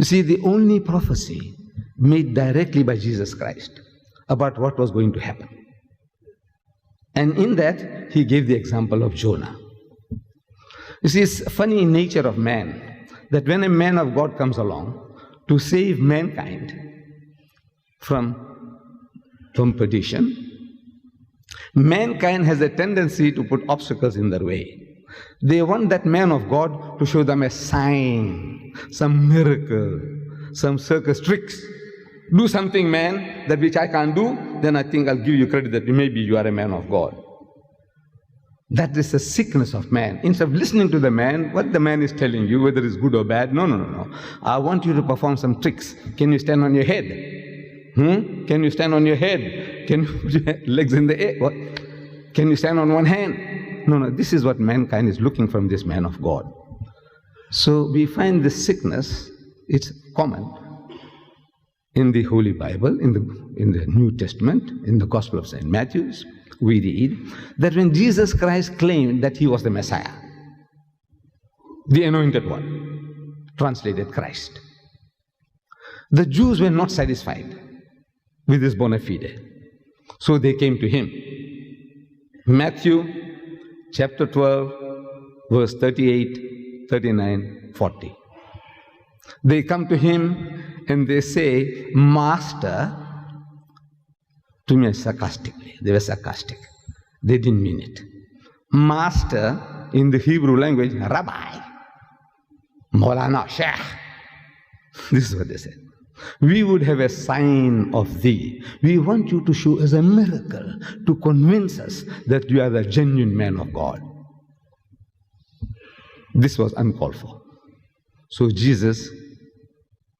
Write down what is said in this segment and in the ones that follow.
You see, the only prophecy made directly by Jesus Christ about what was going to happen. And in that, he gave the example of Jonah. You see, it's funny in nature of man that when a man of God comes along to save mankind from perdition, mankind has a tendency to put obstacles in their way. They want that man of God to show them a sign, some miracle, some circus tricks. Do something, man, that which I can't do, then I think I'll give you credit that maybe you are a man of God. That is the sickness of man. Instead of listening to the man, what the man is telling you, whether it's good or bad, no. I want you to perform some tricks. Can you stand on your head? Can you stand on your head? Can you put your legs in the air? What? Can you stand on one hand? No, this is what mankind is looking from this man of God. So we find this sickness, it's common in the Holy Bible, in the New Testament, in the Gospel of St. Matthew. We read that when Jesus Christ claimed that he was the Messiah, the anointed one, translated Christ, the Jews were not satisfied with his bona fide. So they came to him. Matthew chapter 12, verse 38, 39, 40. They come to him and they say, Master, to me sarcastically. They were sarcastic. They didn't mean it. Master, in the Hebrew language, Rabbi, Maulana, Syech. This is what they said. We would have a sign of thee. We want you to show us a miracle to convince us that you are the genuine man of God. This was uncalled for. So Jesus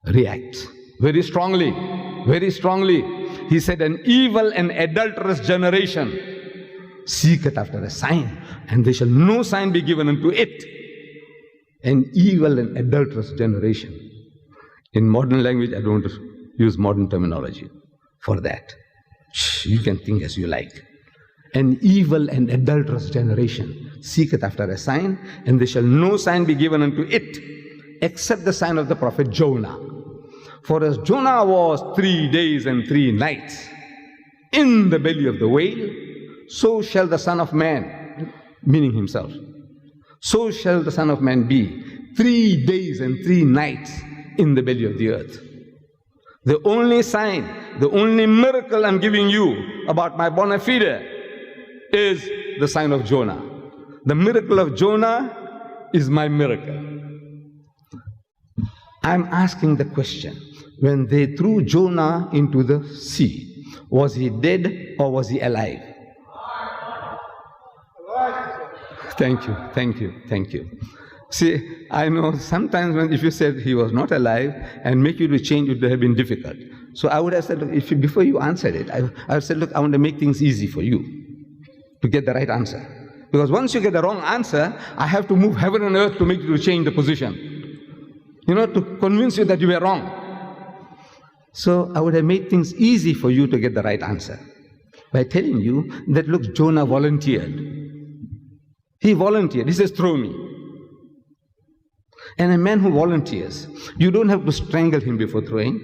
reacts very strongly, very strongly. He said, an evil and adulterous generation seeketh after a sign, and there shall no sign be given unto it. An evil and adulterous generation. In modern language, I don't use modern terminology for that. You can think as you like. An evil and adulterous generation seeketh after a sign, and there shall no sign be given unto it, except the sign of the prophet Jonah. For as Jonah was 3 days and 3 nights in the belly of the whale, so shall the Son of Man, meaning himself, so shall the Son of Man be 3 days and 3 nights in the belly of the earth. The only sign, the only miracle I'm giving you about my bona fide is the sign of Jonah. The miracle of Jonah is my miracle. I'm asking the question, when they threw Jonah into the sea, was he dead or was he alive? Thank you, thank you, thank you. See, I know sometimes if you said he was not alive and make you to change, it would have been difficult. So I would have said, look, before you answered it, I would say, look, I want to make things easy for you to get the right answer. Because once you get the wrong answer, I have to move heaven and earth to make you to change the position. You know, to convince you that you were wrong. So I would have made things easy for you to get the right answer by telling you that, look, Jonah volunteered. He volunteered. He says, throw me. And a man who volunteers, you don't have to strangle him before throwing.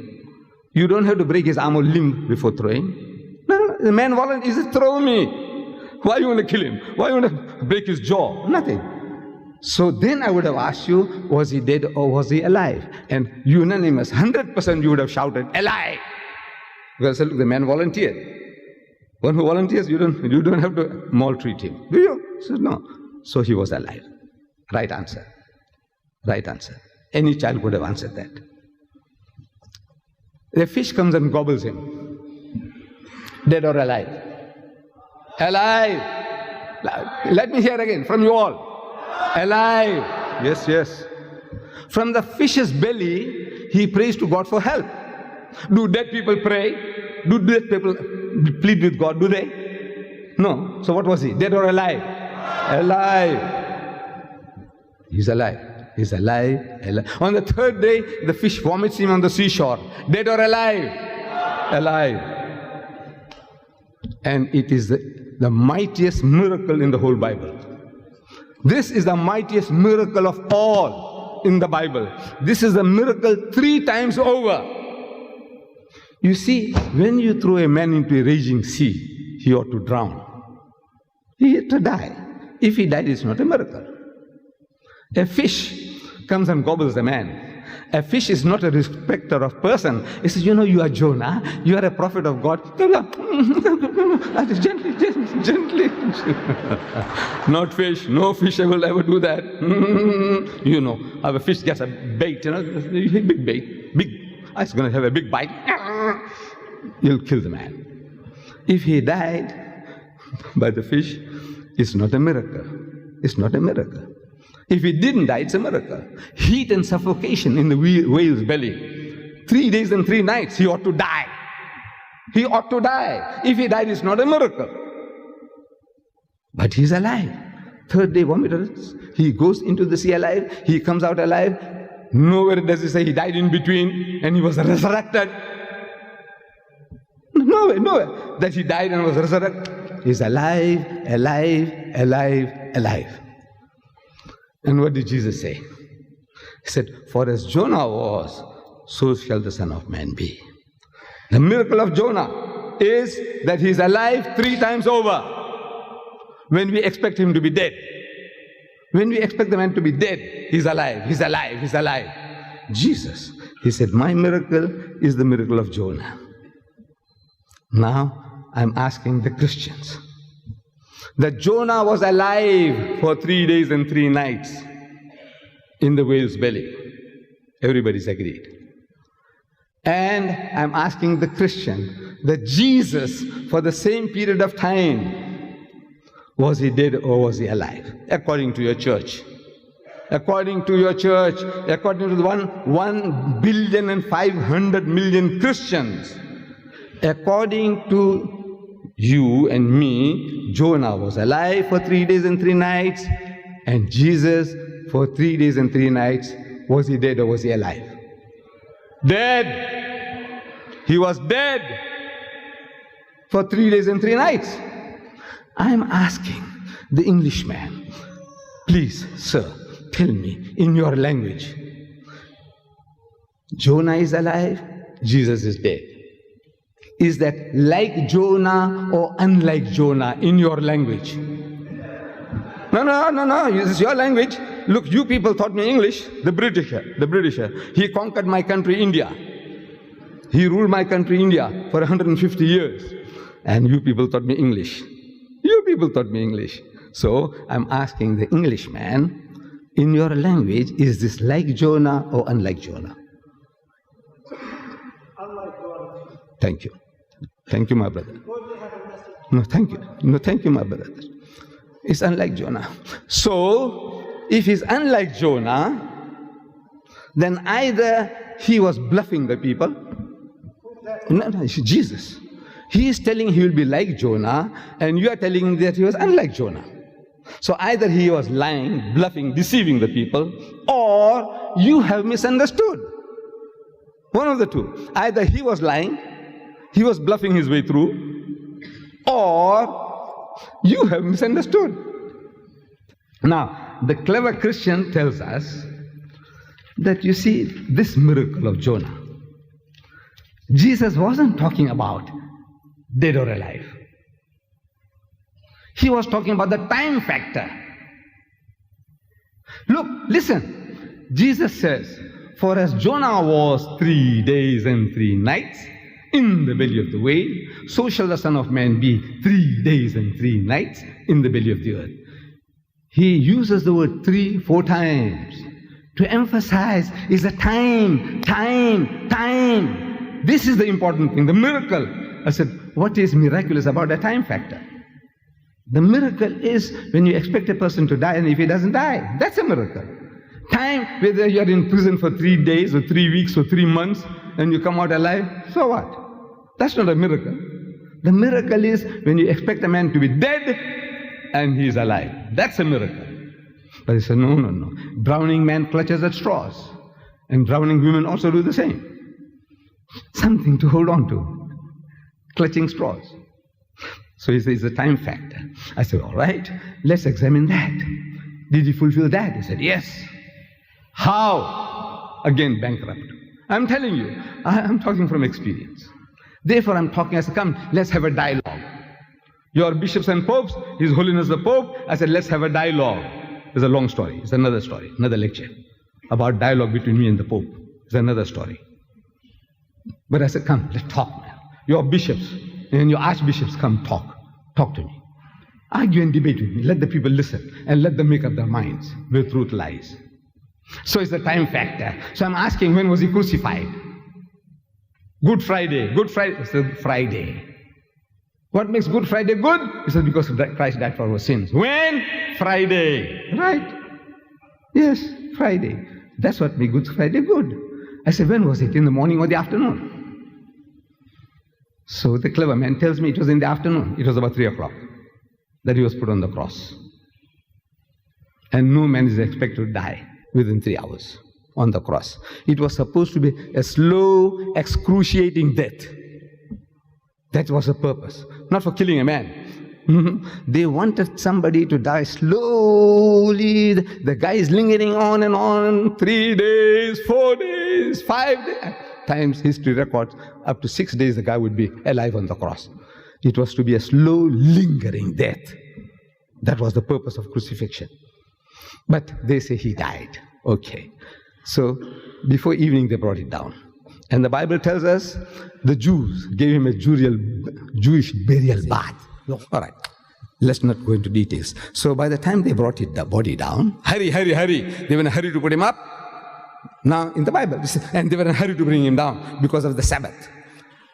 You don't have to break his arm or limb before throwing. No, the man volunteers. He says, throw me. Why you want to kill him? Why you want to break his jaw? Nothing. So then I would have asked you, was he dead or was he alive? And unanimous, 100% you would have shouted, alive! Because look, the man volunteered. One who volunteers, you don't have to maltreat him. Do you? He says, no. So he was alive. Right answer. Right answer. Any child could have answered that. The fish comes and gobbles him. Dead or alive? Alive! Let me hear again from you all. Alive. Yes, yes. From the fish's belly, he prays to God for help. Do dead people pray? Do dead people plead with God? Do they? No. So what was he? Dead or alive? Alive. He's alive. He's alive. Alive. On the third day, the fish vomits him on the seashore. Dead or alive? Alive. And it is the mightiest miracle in the whole Bible. This is the mightiest miracle of all. in the Bible. This is a miracle 3 times over. You see, when you throw a man into a raging sea, he ought to drown. He had to die. If he died, it's not a miracle. A fish comes and gobbles a man. A fish is not a respecter of person. He says, you are Jonah, you are a prophet of God. Gently. Not fish. No fish will ever do that. A fish gets a bait, big bait. It's going to have a big bite. You'll kill the man. If he died by the fish, it's not a miracle. It's not a miracle. If he didn't die, it's a miracle. Heat and suffocation in the whale's belly. 3 days and 3 nights, he ought to die. He ought to die. If he died, it's not a miracle. But he's alive. 3rd day vomiters. He goes into the sea alive. He comes out alive. Nowhere does he say he died in between and he was resurrected. Nowhere that he died and was resurrected. He's alive, alive, alive, alive. And what did Jesus say? He said, for as Jonah was, so shall the Son of Man be. The miracle of Jonah is that he's alive 3 times over. When we expect him to be dead. When we expect the man to be dead, he's alive, he's alive, he's alive. Jesus, he said, my miracle is the miracle of Jonah. Now, I'm asking the Christians, that Jonah was alive for 3 days and 3 nights in the whale's belly. Everybody's agreed. And I'm asking the Christian that Jesus, for the same period of time, was he dead or was he alive? According to your church. According to your church, according to the 1,500,000,000 Christians, according to you and me, Jonah was alive for 3 days and 3 nights, and Jesus for 3 days and 3 nights, was he dead or was he alive? Dead. He was dead for 3 days and 3 nights. I'm asking the Englishman, please, sir, tell me in your language, Jonah is alive, Jesus is dead. Is that like Jonah or unlike Jonah in your language? No, this is your language. Look, you people taught me English. The Britisher. He conquered my country, India. He ruled my country, India, for 150 years. And you people taught me English. You people taught me English. So I'm asking the Englishman, in your language, is this like Jonah or unlike Jonah? Unlike Jonah. Thank you. Thank you, my brother. No, thank you. No, thank you, my brother. It's unlike Jonah. So, if he's unlike Jonah, then either he was bluffing the people. No, it's Jesus. He is telling he will be like Jonah, and you are telling that he was unlike Jonah. So either he was lying, bluffing, deceiving the people, or you have misunderstood. One of the two. Either he was lying, he was bluffing his way through, or you have misunderstood. Now, the clever Christian tells us that, you see, this miracle of Jonah, Jesus wasn't talking about dead or alive. He was talking about the time factor. Look, listen. Jesus says, for as Jonah was 3 days and 3 nights in the belly of the whale, so shall the Son of Man be 3 days and 3 nights in the belly of the earth. He uses the word 3, 4 times to emphasize is a time. This is the important thing, the miracle. I said, what is miraculous about a time factor? The miracle is when you expect a person to die and if he doesn't die, that's a miracle. Time, whether you are in prison for 3 days or 3 weeks or 3 months and you come out alive, so what? That's not a miracle. The miracle is when you expect a man to be dead and he is alive. That's a miracle. But he said, no. Drowning man clutches at straws. And drowning women also do the same. Something to hold on to. Clutching straws. So he says, it's a time factor. I said, all right, let's examine that. Did he fulfill that? He said, yes. How? Again, bankrupt. I'm telling you, I'm talking from experience. Therefore, I'm talking, I said, come, let's have a dialogue. Your bishops and popes, His Holiness the Pope, I said, let's have a dialogue. It's a long story. It's another story, another lecture about dialogue between me and the Pope. It's another story. But I said, come, let's talk, man. Your bishops and your archbishops, come talk. Talk to me. Argue and debate with me. Let the people listen and let them make up their minds where truth lies. So it's the time factor. So I'm asking, when was He crucified? Good Friday. Good Friday. It's the Friday. What makes Good Friday good? He said, because Christ died for our sins. When? Friday. Right? Yes, Friday. That's what makes Good Friday good. I said, when was it? In the morning or the afternoon? So the clever man tells me it was in the afternoon. It was about 3 o'clock that He was put on the cross. And no man is expected to die within 3 hours on the cross. It was supposed to be a slow, excruciating death. That was the purpose. Not for killing a man. They wanted somebody to die slowly. The guy is lingering on and on. 3 days, 4 days, 5 days. At times history records up to 6 days the guy would be alive on the cross. It was to be a slow, lingering death. That was the purpose of crucifixion. But they say He died. Okay. So before evening they brought it down. And the Bible tells us the Jews gave Him a Jewish burial bath. All right. Let's not go into details. So by the time they brought the body down, hurry. They were in a hurry to put Him up. Now in the Bible, and they were in a hurry to bring Him down because of the Sabbath.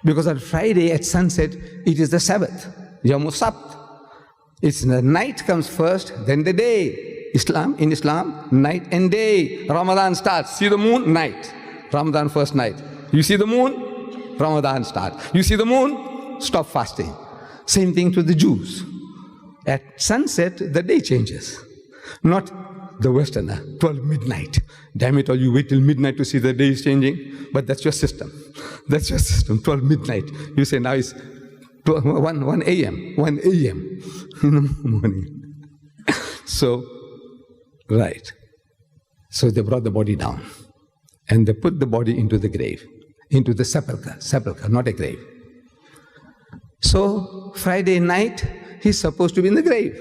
Because on Friday at sunset, it is the Sabbath. Yom Sabt. It's the night comes first, then the day. In Islam, night and day. Ramadan starts. See the moon? Night. Ramadan first night. You see the moon? Ramadan starts. You see the moon? Stop fasting. Same thing to the Jews. At sunset, the day changes. Not the Westerner, 12 midnight. Damn it all, you wait till midnight to see the day is changing. But that's your system. That's your system, 12 midnight. You say now it's 1 a.m. 1 a.m. in the morning. So, right. So they brought the body down. And they put the body into the grave. Into the sepulchre, not a grave. So, Friday night, He's supposed to be in the grave.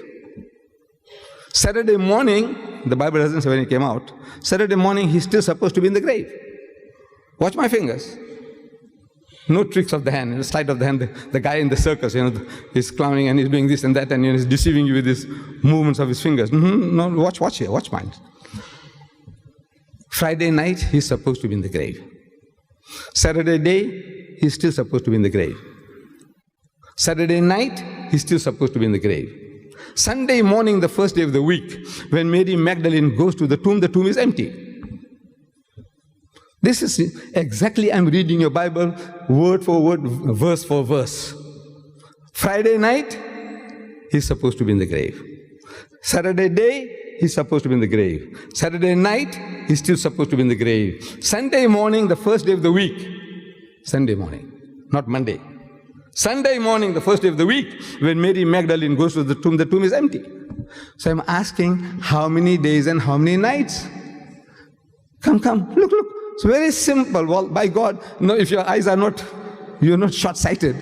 Saturday morning, the Bible doesn't say when He came out. Saturday morning, He's still supposed to be in the grave. Watch my fingers. No tricks of the hand, the sleight of the hand. The guy in the circus, he's clowning and he's doing this and that and he's deceiving you with his movements of his fingers. No, watch here, watch mine. Friday night, He's supposed to be in the grave. Saturday day, He's still supposed to be in the grave. Saturday night, He's still supposed to be in the grave. Sunday morning, the first day of the week, when Mary Magdalene goes to the tomb is empty. This is exactly, I'm reading your Bible word for word, verse for verse. Friday night, He's supposed to be in the grave. Saturday day, He's supposed to be in the grave. Saturday night, He's still supposed to be in the grave. Sunday morning, the first day of the week. Sunday morning, not Monday. Sunday morning, the first day of the week, when Mary Magdalene goes to the tomb is empty. So I'm asking, how many days and how many nights? Come, look. It's very simple. Well, by God, if your eyes are not, you're not short-sighted,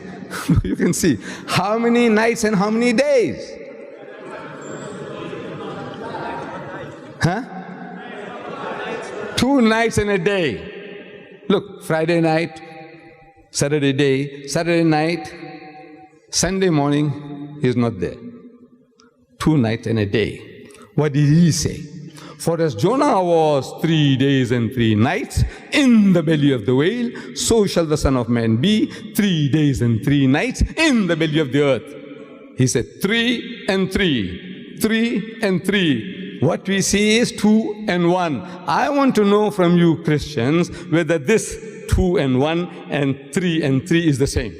you can see. How many nights and how many days? Huh? 2 nights and a day. Look, Friday night, Saturday day, Saturday night, Sunday morning, He's not there. 2 nights and a day. What did He say? For as Jonah was 3 days and 3 nights in the belly of the whale, so shall the Son of Man be 3 days and 3 nights in the belly of the earth. He said 3 and 3, 3 and 3. What we see is 2 and 1. I want to know from you Christians whether this 2 and 1 and 3 is the same.